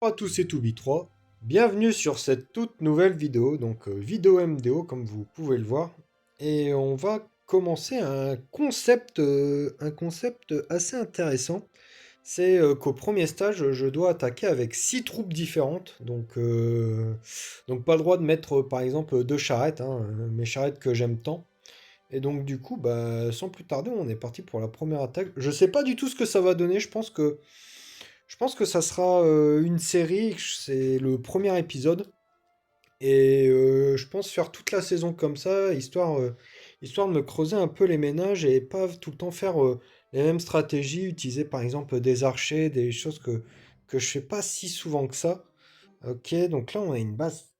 Bonjour à tous et tout B3, bienvenue sur cette toute nouvelle vidéo, donc vidéo MDO comme vous pouvez le voir. Et on va commencer un concept assez intéressant. C'est qu'au premier stage, je dois attaquer avec 6 troupes différentes. Donc pas le droit de mettre par exemple deux charrettes, hein, mes charrettes que j'aime tant. Et donc du coup, bah, sans plus tarder, on est parti pour la première attaque. Je sais pas du tout ce que ça va donner, je pense que ça sera une série, c'est le premier épisode. Et je pense faire toute la saison comme ça, histoire de me creuser un peu les ménages et pas tout le temps faire les mêmes stratégies, utiliser par exemple des archers, des choses que je fais pas si souvent que ça. Ok, donc là on a une base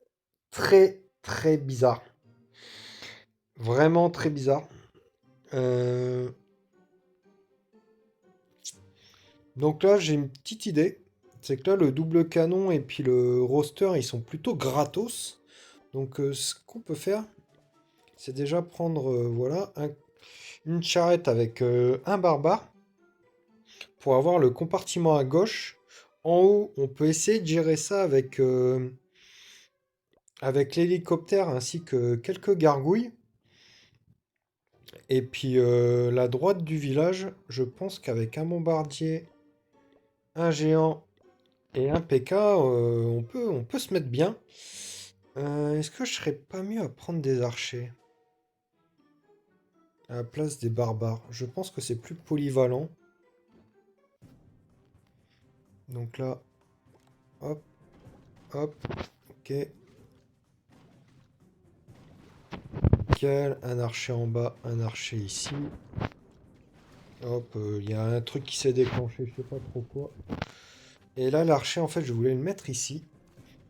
très très bizarre. Vraiment très bizarre. Euh, donc là j'ai une petite idée. C'est que là le double canon et puis le roster ils sont plutôt gratos. Donc ce qu'on peut faire, c'est déjà prendre voilà, une charrette avec un barbare pour avoir le compartiment à gauche. En haut, on peut essayer de gérer ça avec l'hélicoptère ainsi que quelques gargouilles. Et puis la droite du village, je pense qu'avec un bombardier, un géant et un PK, on peut se mettre bien. Est-ce que je serais pas mieux à prendre des archers à la place des barbares? Je pense que c'est plus polyvalent. Donc là, hop, hop, ok. Nickel, un archer en bas, un archer ici. Hop, il y a un truc qui s'est déclenché, je sais pas trop quoi. Et là, l'archer, en fait, je voulais le mettre ici.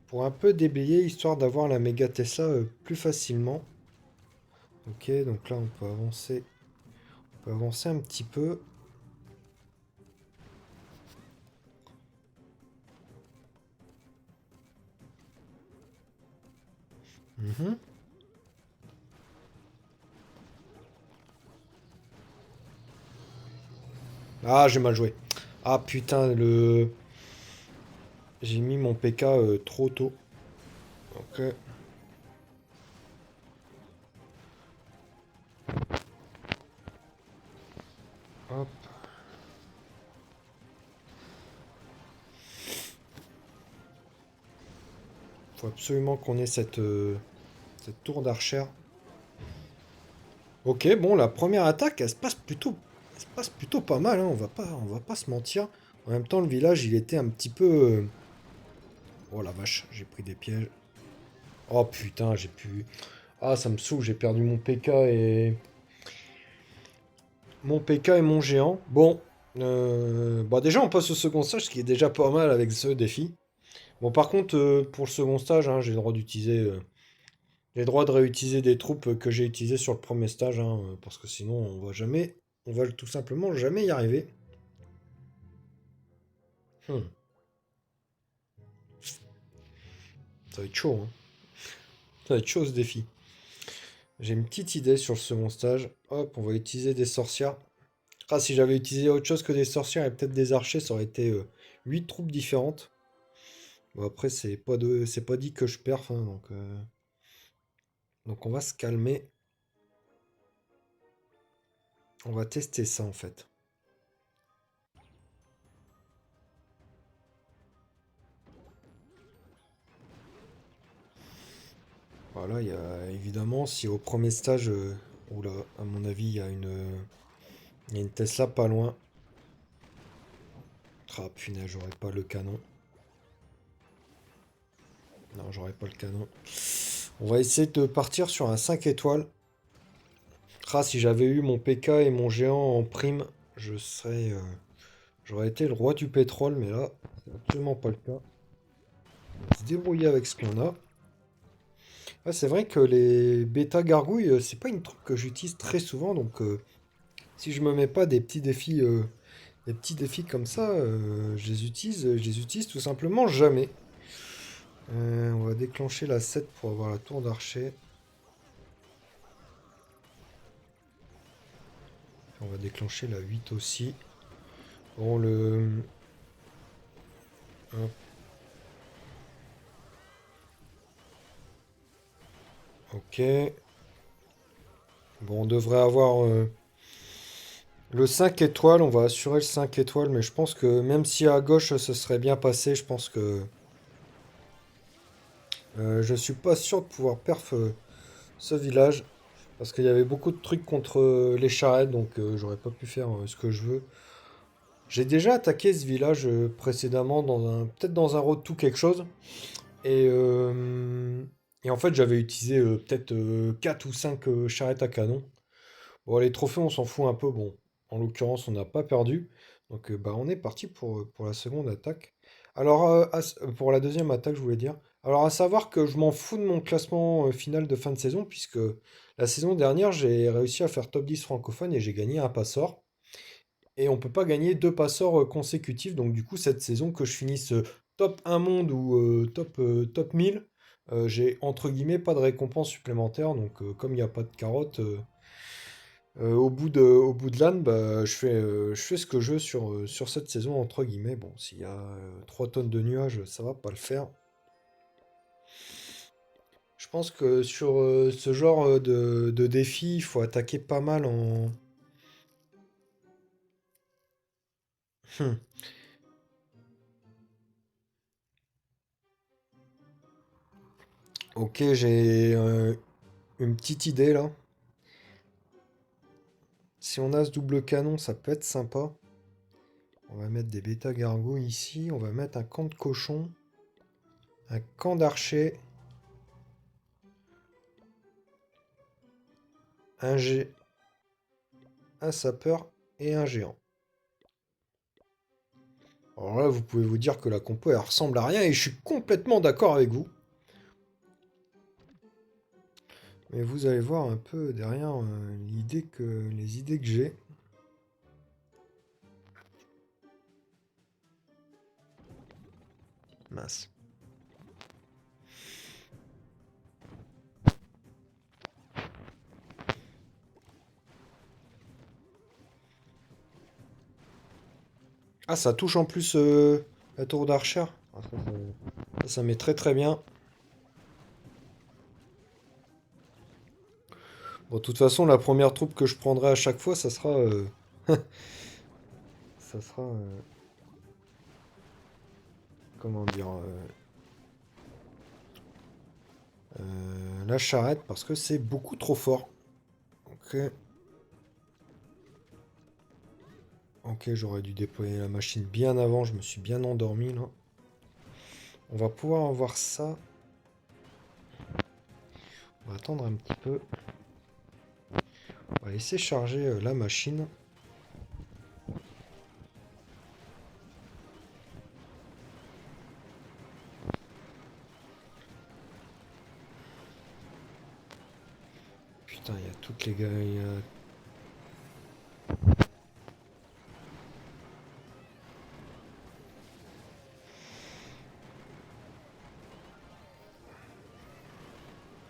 Pour un peu déblayer, histoire d'avoir la méga Tesla plus facilement. Ok, donc là, on peut avancer. On peut avancer un petit peu. Mhm. Ah, j'ai mal joué. Ah, putain, j'ai mis mon PK trop tôt. Ok, hop. Faut absolument qu'on ait cette tour d'archer. Ok, bon, la première attaque, elle se passe plutôt pas mal, hein, on va pas se mentir. En même temps, le village, il était un petit peu... Oh la vache, j'ai pris des pièges. Oh putain, j'ai pu... Ah, ça me saoule, j'ai perdu mon PK et mon géant. Bon, bah déjà, on passe au second stage, ce qui est déjà pas mal avec ce défi. Bon, par contre, pour le second stage, hein, j'ai le droit de réutiliser des troupes que j'ai utilisées sur le premier stage, hein, parce que sinon, on va tout simplement jamais y arriver. Hmm. Ça va être chaud, hein. Ça va être chaud ce défi. J'ai une petite idée sur le second stage. Hop, on va utiliser des sorcières. Ah, si j'avais utilisé autre chose que des sorcières et peut-être des archers, ça aurait été 8 troupes différentes. Bon, après, c'est pas dit que je perf, hein, donc on va se calmer. On va tester ça en fait. Voilà, il y a évidemment, si au premier stage, oula, à mon avis, il y a une Tesla pas loin. Ah punaise, j'aurais pas le canon. Non, j'aurais pas le canon. On va essayer de partir sur un 5 étoiles. Ah, si j'avais eu mon PK et mon géant en prime, j'aurais été le roi du pétrole, mais là, c'est absolument pas le cas. On va se débrouiller avec ce qu'on a. Ah, c'est vrai que les bêta gargouilles, c'est pas une truc que j'utilise très souvent, donc si je me mets pas des petits défis comme ça, je les utilise tout simplement jamais. On va déclencher la 7 pour avoir la tour d'archer. On va déclencher la 8 aussi. Bon, hop. Ok. Bon, on devrait avoir le 5 étoiles. On va assurer le 5 étoiles. Mais je pense que même si à gauche ce serait bien passé, je pense que je suis pas sûr de pouvoir perf ce village. Parce qu'il y avait beaucoup de trucs contre les charrettes. Donc j'aurais pas pu faire ce que je veux. J'ai déjà attaqué ce village précédemment peut-être dans un road to quelque chose. Et, euh, et en fait, j'avais utilisé peut-être 4 ou 5 charrettes à canon. Bon, les trophées, on s'en fout un peu. Bon, en l'occurrence, on n'a pas perdu. Donc, bah, on est parti pour la seconde attaque. Alors, pour la deuxième attaque, je voulais dire. Alors, à savoir que je m'en fous de mon classement final de fin de saison, puisque la saison dernière, j'ai réussi à faire top 10 francophone et j'ai gagné un passeur. Et on peut pas gagner deux passeurs consécutifs. Donc, du coup, cette saison, que je finisse top 1 monde ou top 1000, j'ai entre guillemets pas de récompense supplémentaire. Donc, comme il n'y a pas de carotte. Au bout de l'âne, bah, je fais ce que je veux sur cette saison, entre guillemets. Bon, s'il y a 3 tonnes de nuages, ça va pas le faire. Je pense que sur ce genre de défi, il faut attaquer pas mal en... Hmm. Ok, j'ai une petite idée là. Si on a ce double canon, ça peut être sympa. On va mettre des bêta-gargouilles ici. On va mettre un camp de cochon, un camp d'archers, un, un sapeur et un géant. Alors là, vous pouvez vous dire que la compo, elle ressemble à rien, et je suis complètement d'accord avec vous. Mais vous allez voir un peu derrière les idées que j'ai. Mince. Ah, ça touche en plus la tour d'Archer. Ah, ça met très très bien. Bon, de toute façon, la première troupe que je prendrai à chaque fois, ça sera... ça sera... comment dire la charrette, parce que c'est beaucoup trop fort. Ok. Ok, j'aurais dû déployer la machine bien avant, je me suis bien endormi là. On va pouvoir avoir ça. On va attendre un petit peu. On va laisser charger la machine. Putain, il y a toutes les gars.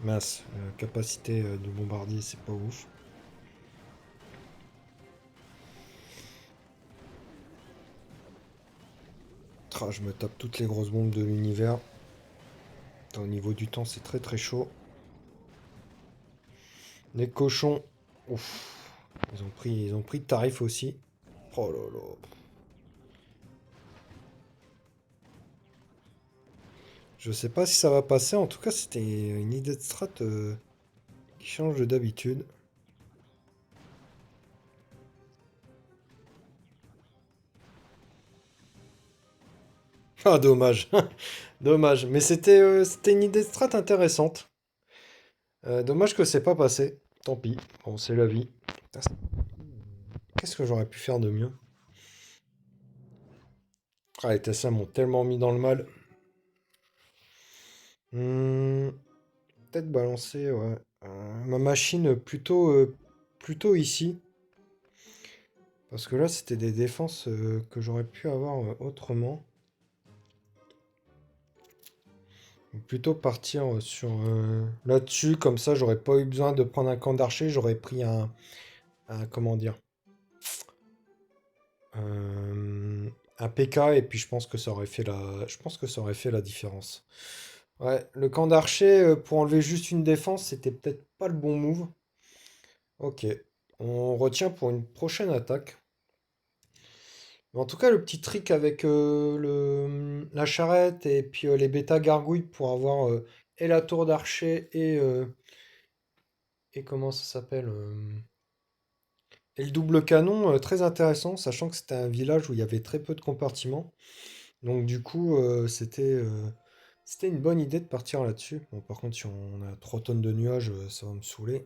Mince, capacité de bombardier, c'est pas ouf. Je me tape toutes les grosses bombes de l'univers. Au niveau du temps, c'est très très chaud. Les cochons, ouf, ils ont pris de tarif aussi. Oh là là. Je sais pas si ça va passer. En tout cas, c'était une idée de strat qui change de d'habitude. Ah, dommage. Dommage. Mais c'était une idée de strat intéressante. Dommage que c'est pas passé. Tant pis. Bon, c'est la vie. Putain, qu'est-ce que j'aurais pu faire de mieux? Ah, les Tesla m'ont tellement mis dans le mal. Hmm, peut-être balancer, ouais. Ma machine plutôt ici. Parce que là, c'était des défenses que j'aurais pu avoir autrement. Plutôt partir sur là-dessus, comme ça, j'aurais pas eu besoin de prendre un camp d'archer, j'aurais pris comment dire, un PK et puis je pense que ça aurait fait la différence. Ouais, le camp d'archer pour enlever juste une défense, c'était peut-être pas le bon move. Ok, on retient pour une prochaine attaque. Mais en tout cas, le petit trick avec la charrette et puis les bêta gargouilles pour avoir et la tour d'archer et comment ça s'appelle et le double canon, très intéressant, sachant que c'était un village où il y avait très peu de compartiments. Donc du coup, c'était une bonne idée de partir là-dessus. Bon, par contre, si on a 3 tonnes de nuages, ça va me saouler.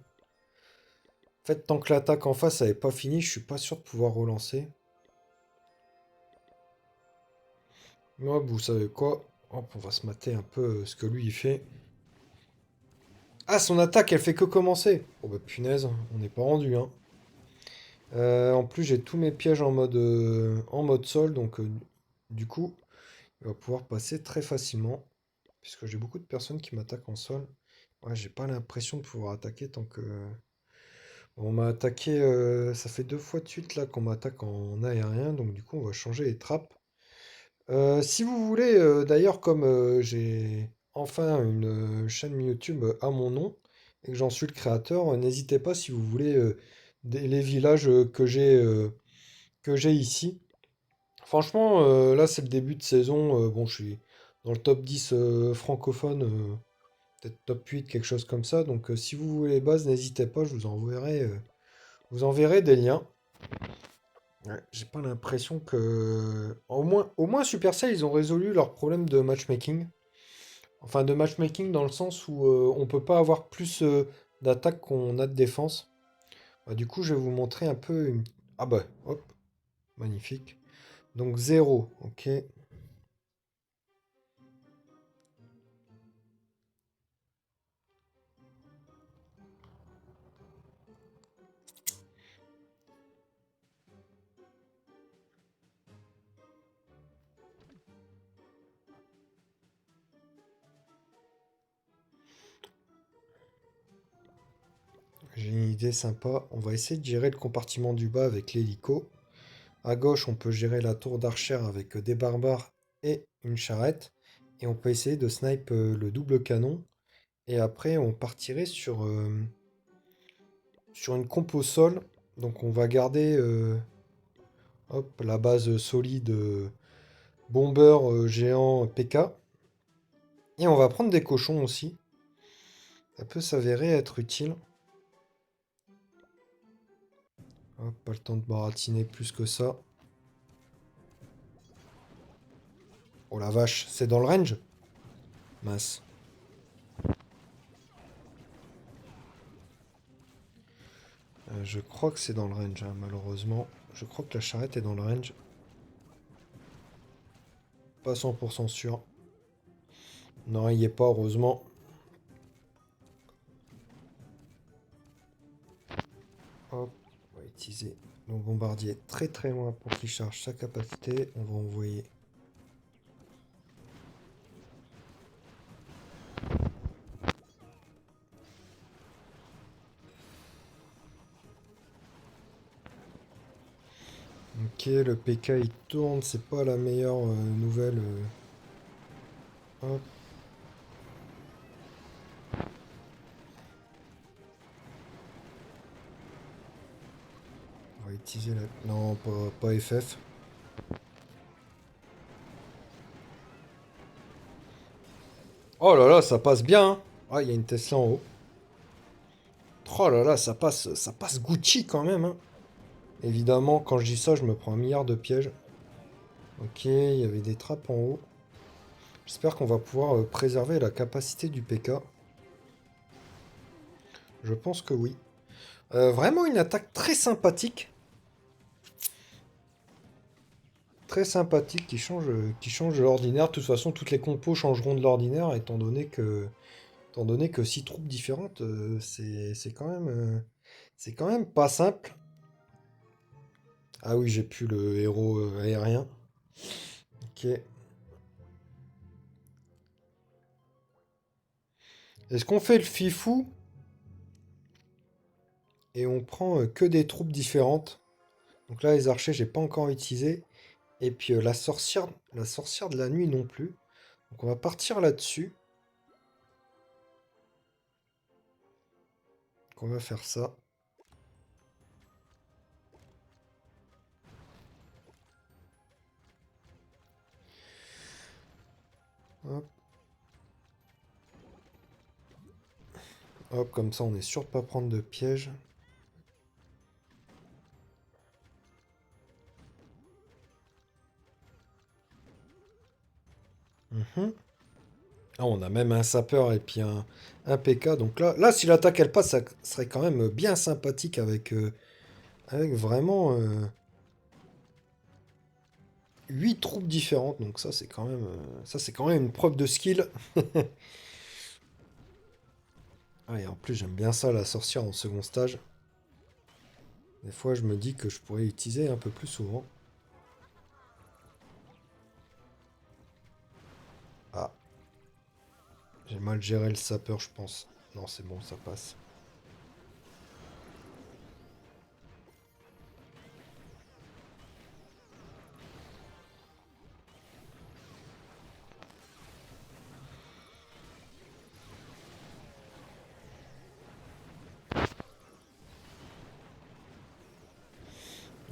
En fait, tant que l'attaque en face n'avait pas fini, je suis pas sûr de pouvoir relancer. Moi, vous savez quoi? Hop, on va se mater un peu ce que lui il fait. Ah, son attaque, elle fait que commencer. Oh bah punaise, on n'est pas rendu, hein. En plus, j'ai tous mes pièges en mode sol, donc du coup, il va pouvoir passer très facilement. Puisque j'ai beaucoup de personnes qui m'attaquent en sol. Ouais, j'ai pas l'impression de pouvoir attaquer tant que... On m'a attaqué, ça fait 2 fois de suite là qu'on m'attaque en aérien, donc du coup on va changer les trappes. Si vous voulez, d'ailleurs, comme j'ai enfin une chaîne YouTube à mon nom et que j'en suis le créateur, n'hésitez pas si vous voulez les villages que j'ai ici. Franchement, là c'est le début de saison. Bon, je suis dans le top 10 francophone, peut-être top 8, quelque chose comme ça. Donc si vous voulez les bases, n'hésitez pas, je vous enverrai des liens. Ouais, j'ai pas l'impression que. Au moins Supercell, ils ont résolu leur problème de matchmaking. Enfin, de matchmaking dans le sens où on peut pas avoir plus d'attaque qu'on a de défense. Bah, du coup, je vais vous montrer un peu une... Ah bah, hop, magnifique. Donc 0, ok. J'ai une idée sympa. On va essayer de gérer le compartiment du bas avec l'hélico. À gauche, on peut gérer la tour d'archer avec des barbares et une charrette. Et on peut essayer de snipe le double canon. Et après, on partirait sur une compo sol. Donc on va garder hop, la base solide bomber géant PK. Et on va prendre des cochons aussi. Ça peut s'avérer être utile. Hop, pas le temps de baratiner plus que ça. Oh la vache, c'est dans le range? Mince. Je crois que c'est dans le range, hein, malheureusement. Je crois que la charrette est dans le range. Pas 100% sûr. Non, il n'y est pas, heureusement. Hop, on va utiliser nos bombardiers très très loin pour qu'il charge sa capacité. On va envoyer. Ok, le PK il tourne, c'est pas la meilleure nouvelle. Hop, on va utiliser la. Non, pas FF. Oh là là, ça passe bien, hein. Ah, il y a une Tesla en haut. Oh là là, ça passe Gucci quand même, hein. Évidemment, quand je dis ça, je me prends un milliard de pièges. Ok, il y avait des trappes en haut. J'espère qu'on va pouvoir préserver la capacité du PK. Je pense que oui. Vraiment une attaque très sympathique. Très sympathique qui change de l'ordinaire. De toute façon, toutes les compos changeront de l'ordinaire étant donné que 6 troupes différentes, c'est quand même pas simple. Ah oui, j'ai plus le héros aérien. Ok. Est-ce qu'on fait le fifou et on prend que des troupes différentes? Donc là, les archers, j'ai pas encore utilisé. Et puis la sorcière de la nuit non plus. Donc on va partir là-dessus. Donc on va faire ça. Hop. Hop, comme ça on est sûr de pas prendre de piège. Mhm. Ah, on a même un sapeur et puis un PK. Donc là si l'attaque elle passe, ça serait quand même bien sympathique avec vraiment 8 troupes différentes. Donc ça c'est quand même une preuve de skill. Ah, et en plus j'aime bien ça, la sorcière en second stage. Des fois je me dis que je pourrais l'utiliser un peu plus souvent. Ah, j'ai mal géré le sapeur je pense. Non c'est bon, ça passe.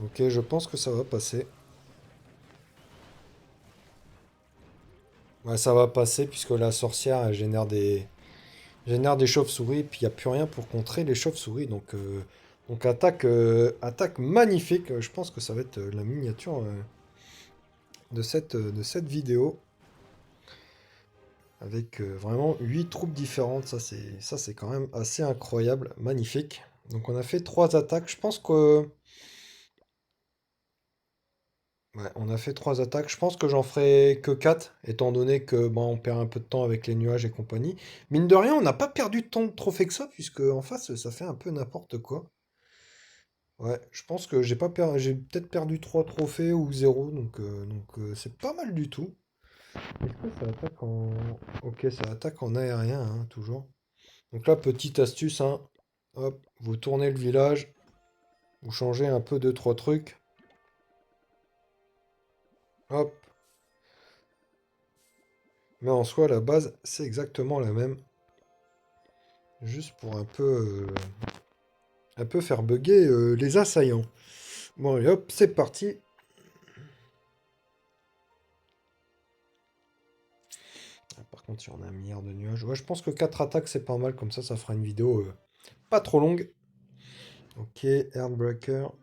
Ok, je pense que ça va passer. Ouais, ça va passer puisque la sorcière elle génère des chauves-souris, puis il n'y a plus rien pour contrer les chauves-souris. Donc attaque magnifique. Je pense que ça va être la miniature de cette vidéo. Avec vraiment 8 troupes différentes. Ça c'est quand même assez incroyable. Magnifique. Donc on a fait 3 attaques. Je pense que... Ouais, on a fait 3 attaques. Je pense que j'en ferai que 4, étant donné que bon, on perd un peu de temps avec les nuages et compagnie. Mine de rien, on n'a pas perdu de temps de trophée que ça, puisque en face, ça fait un peu n'importe quoi. Ouais, je pense que j'ai peut-être perdu 3 trophées ou 0, donc c'est pas mal du tout. Est-ce que ça attaque en... Ok, ça attaque en aérien, hein, toujours. Donc là, petite astuce, hein. Hop, vous tournez le village, vous changez un peu deux trois trucs. Hop, mais en soi, la base, c'est exactement la même. Juste pour un peu faire bugger les assaillants. Bon, allez, hop, c'est parti. Ah, par contre, si on a un milliard de nuages. Ouais, je pense que 4 attaques, c'est pas mal. Comme ça fera une vidéo pas trop longue. Ok, Airbreaker.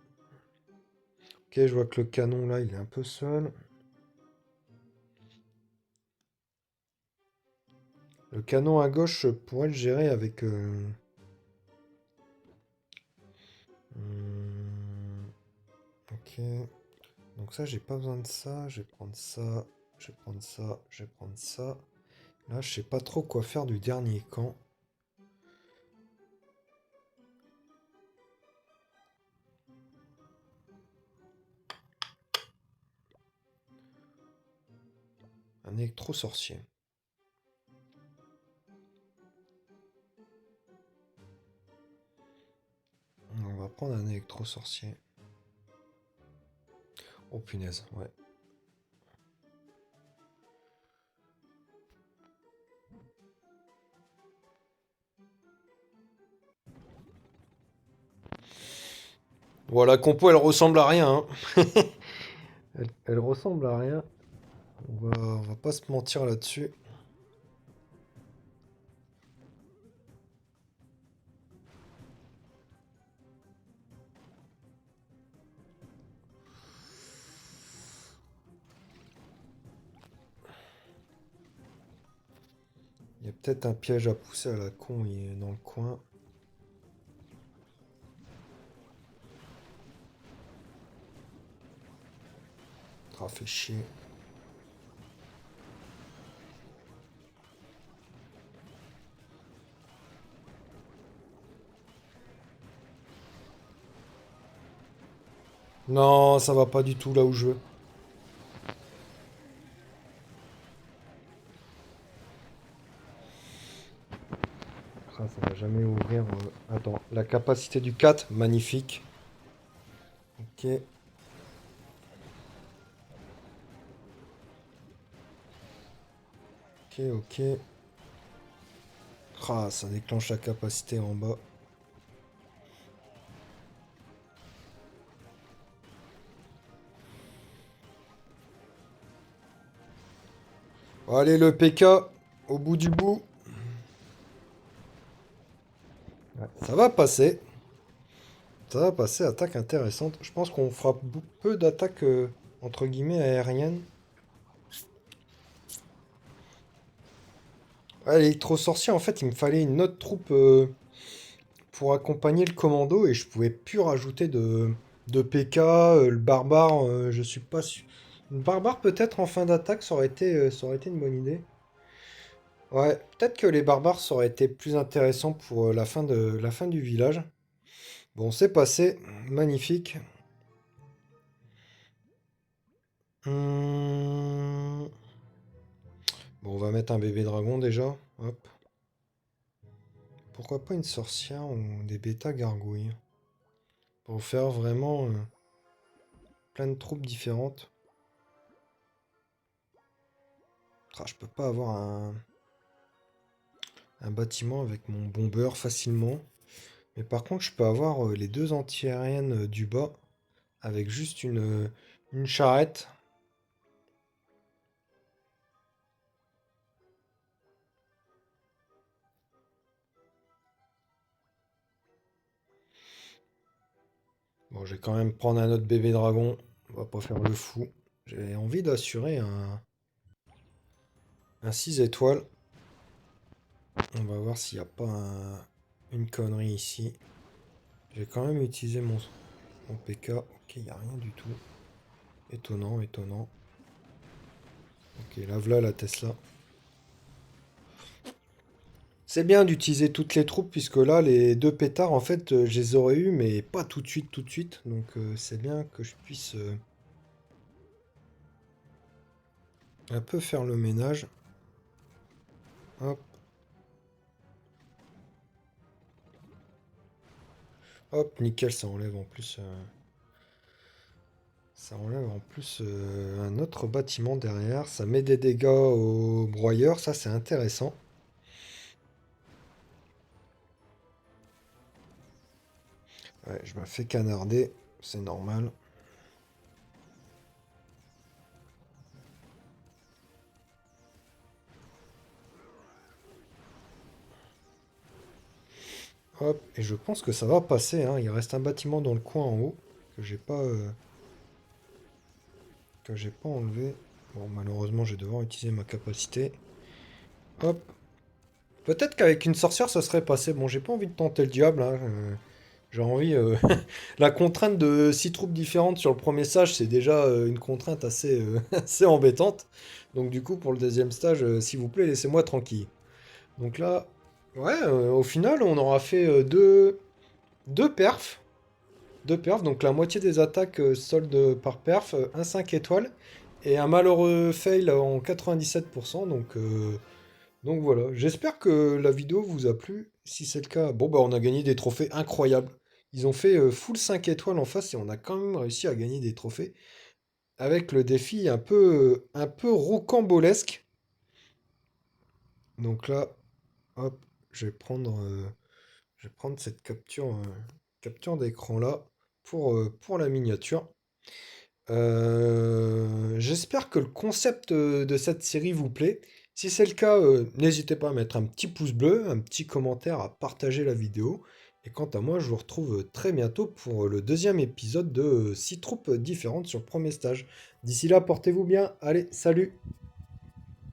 Ok, je vois que le canon, là, il est un peu seul. Le canon à gauche, je pourrais le gérer avec... hmm, ok. Donc ça, j'ai pas besoin de ça. Je vais prendre ça. Je vais prendre ça. Je vais prendre ça. Là, je sais pas trop quoi faire du dernier camp. Un électro-sorcier. On va prendre un électro-sorcier. Oh punaise, ouais. Voilà, la compo, elle ressemble à rien, hein. Elle ressemble à rien. On va pas se mentir là-dessus. Il y a peut-être un piège à pousser à la con, il est dans le coin. Ah, fait chier. Non, ça va pas du tout là où je veux. Ah, ça va jamais ouvrir. Attends, la capacité du 4, magnifique. Ok, ok. Ah, ça déclenche la capacité en bas. Allez, le PK, au bout du bout. Ouais, ça va passer. Ça va passer, attaque intéressante. Je pense qu'on fera peu d'attaques, entre guillemets, aériennes. Ouais, l'électro-sorcier, en fait, il me fallait une autre troupe pour accompagner le commando et je pouvais plus rajouter de PK. Le barbare, je suis pas sûr. Le barbare, peut-être en fin d'attaque, ça aurait été une bonne idée. Ouais, peut-être que les barbares, ça aurait été plus intéressant pour la fin du village. Bon, c'est passé. Magnifique. Hum, Bon, on va mettre un bébé dragon déjà. Hop. Pourquoi pas une sorcière ou des bêta gargouilles? Pour faire vraiment plein de troupes différentes. Ah, je peux pas avoir un bâtiment avec mon bomber facilement. Mais par contre, je peux avoir les deux anti-aériennes du bas avec juste une charrette. Bon, je vais quand même prendre un autre bébé dragon. On va pas faire le fou. J'ai envie d'assurer un 6 étoiles. On va voir s'il n'y a pas une connerie ici. J'ai quand même utilisé mon PK. Ok, il n'y a rien du tout. Étonnant, étonnant. Ok, là voilà la Tesla. C'est bien d'utiliser toutes les troupes puisque là, les deux pétards, en fait, je les aurais eu, mais pas tout de suite, tout de suite. Donc c'est bien que je puisse un peu faire le ménage. Hop, hop, nickel, ça enlève en plus. Ça enlève en plus un autre bâtiment derrière. Ça met des dégâts aux broyeurs, ça c'est intéressant. Ouais, je me fais canarder, c'est normal. Hop, et je pense que ça va passer, hein. Il reste un bâtiment dans le coin en haut que j'ai pas enlevé. Bon, malheureusement, je vais devoir utiliser ma capacité. Hop. Peut-être qu'avec une sorcière, ça serait passé. Bon, j'ai pas envie de tenter le diable, hein. J'ai envie. La contrainte de 6 troupes différentes sur le premier stage, c'est déjà une contrainte assez, assez embêtante. Donc, du coup, pour le deuxième stage, s'il vous plaît, laissez-moi tranquille. Donc là, ouais, au final, on aura fait deux perfs. Deux perfs, donc la moitié des attaques soldes par perf, un 5 étoiles. Et un malheureux fail en 97%. Donc voilà, j'espère que la vidéo vous a plu. Si c'est le cas, bon bah on a gagné des trophées incroyables. Ils ont fait full 5 étoiles en face et on a quand même réussi à gagner des trophées avec le défi un peu rocambolesque. Donc là, hop, je vais prendre cette capture d'écran là pour la miniature. J'espère que le concept de cette série vous plaît. Si c'est le cas, n'hésitez pas à mettre un petit pouce bleu, un petit commentaire, à partager la vidéo. Et quant à moi, je vous retrouve très bientôt pour le deuxième épisode de 6 troupes différentes sur le premier stage. D'ici là, portez-vous bien. Allez, salut!